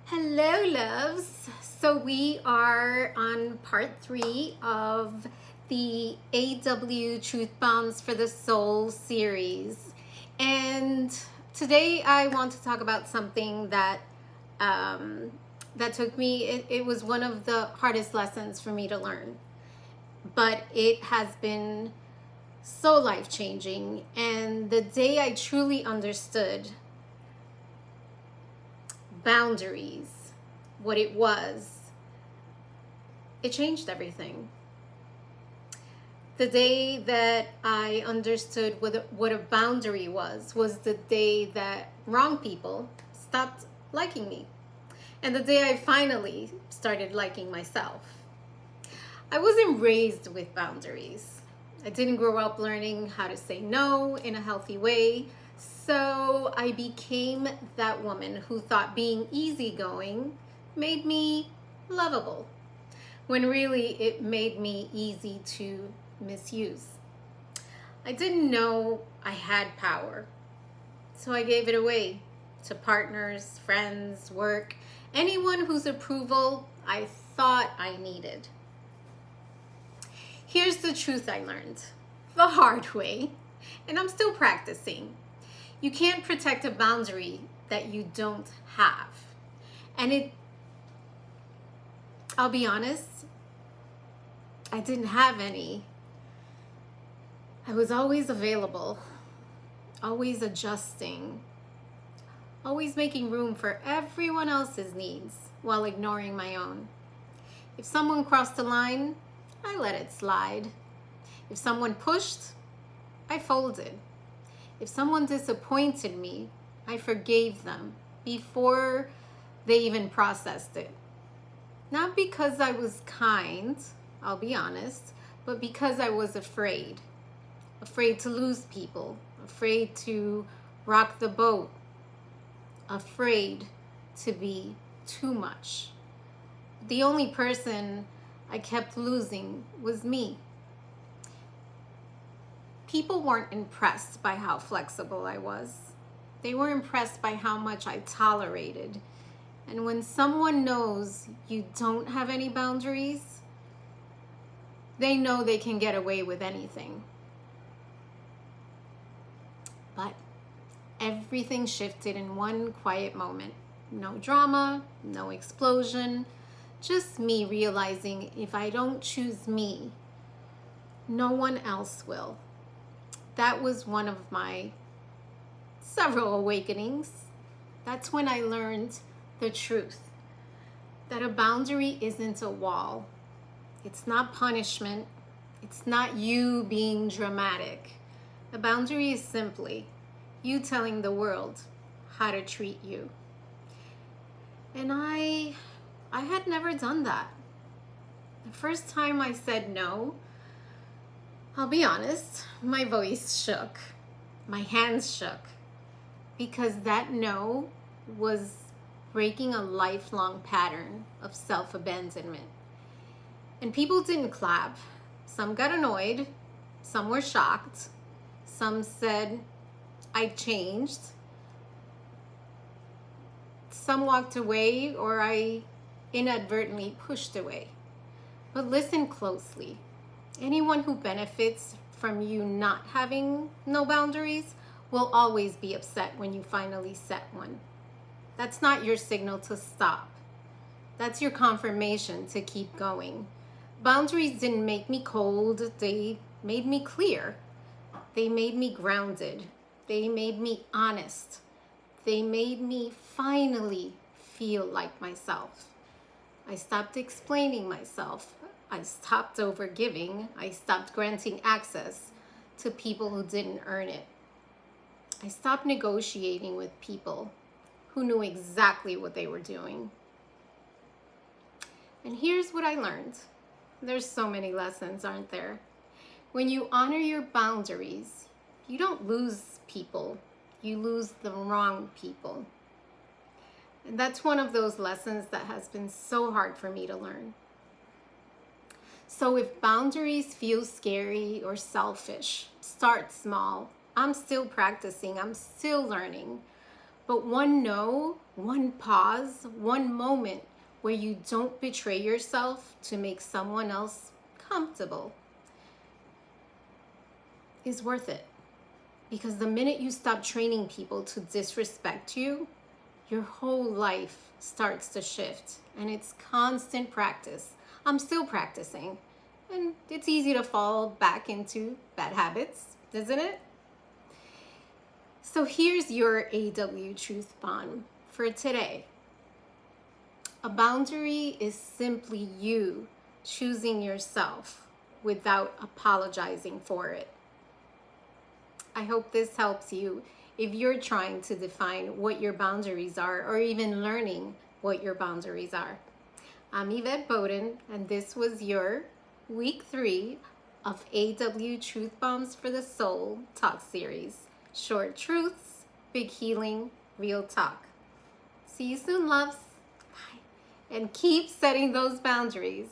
Hello, loves. So we are on part 3 of the AW Truth Bombs for the Soul series. And today I want to talk about something that took me, it was one of the hardest lessons for me to learn. But it has been so life-changing. And the day I truly understood boundaries, what it was, it changed everything. The day that I understood what a boundary was the day that wrong people stopped liking me. And the day I finally started liking myself. I wasn't raised with boundaries. I didn't grow up learning how to say no in a healthy way. So I became that woman who thought being easygoing made me lovable, when really it made me easy to misuse. I didn't know I had power, so I gave it away to partners, friends, work, anyone whose approval I thought I needed. Here's the truth I learned the hard way, and I'm still practicing. You can't protect a boundary that you don't have. And I'll be honest, I didn't have any. I was always available, always adjusting, always making room for everyone else's needs while ignoring my own. If someone crossed the line, I let it slide. If someone pushed, I folded. If someone disappointed me, I forgave them before they even processed it. Not because I was kind, I'll be honest, but because I was afraid. Afraid to lose people, afraid to rock the boat, afraid to be too much. The only person I kept losing was me. People weren't impressed by how flexible I was. They were impressed by how much I tolerated. And when someone knows you don't have any boundaries, they know they can get away with anything. But everything shifted in one quiet moment. No drama, no explosion, just me realizing if I don't choose me, no one else will. That was one of my several awakenings. That's when I learned the truth, that a boundary isn't a wall. It's not punishment. It's not you being dramatic. A boundary is simply you telling the world how to treat you. And I had never done that. The first time I said no, I'll be honest, my voice shook, my hands shook, because that no was breaking a lifelong pattern of self-abandonment. And people didn't clap. Some got annoyed, some were shocked, some said I changed, some walked away or I inadvertently pushed away. But listen closely. Anyone who benefits from you not having no boundaries will always be upset when you finally set one. That's not your signal to stop. That's your confirmation to keep going. Boundaries didn't make me cold. They made me clear. They made me grounded. They made me honest. They made me finally feel like myself. I stopped explaining myself. I stopped overgiving. I stopped granting access to people who didn't earn it. I stopped negotiating with people who knew exactly what they were doing. And here's what I learned. There's so many lessons, aren't there? When you honor your boundaries, you don't lose people. You lose the wrong people. And that's one of those lessons that has been so hard for me to learn. So if boundaries feel scary or selfish, start small. I'm still practicing. I'm still learning. But one no, one pause, one moment where you don't betray yourself to make someone else comfortable is worth it. Because the minute you stop training people to disrespect you, your whole life starts to shift. And it's constant practice. I'm still practicing. And it's easy to fall back into bad habits, isn't it? So here's your AW truth bomb for today. A boundary is simply you choosing yourself without apologizing for it. I hope this helps you if you're trying to define what your boundaries are or even learning what your boundaries are. I'm Yvette Bowden, and this was your week 3 of AW Truth Bombs for the Soul talk series. Short truths, big healing, real talk. See you soon, loves. Bye. And keep setting those boundaries.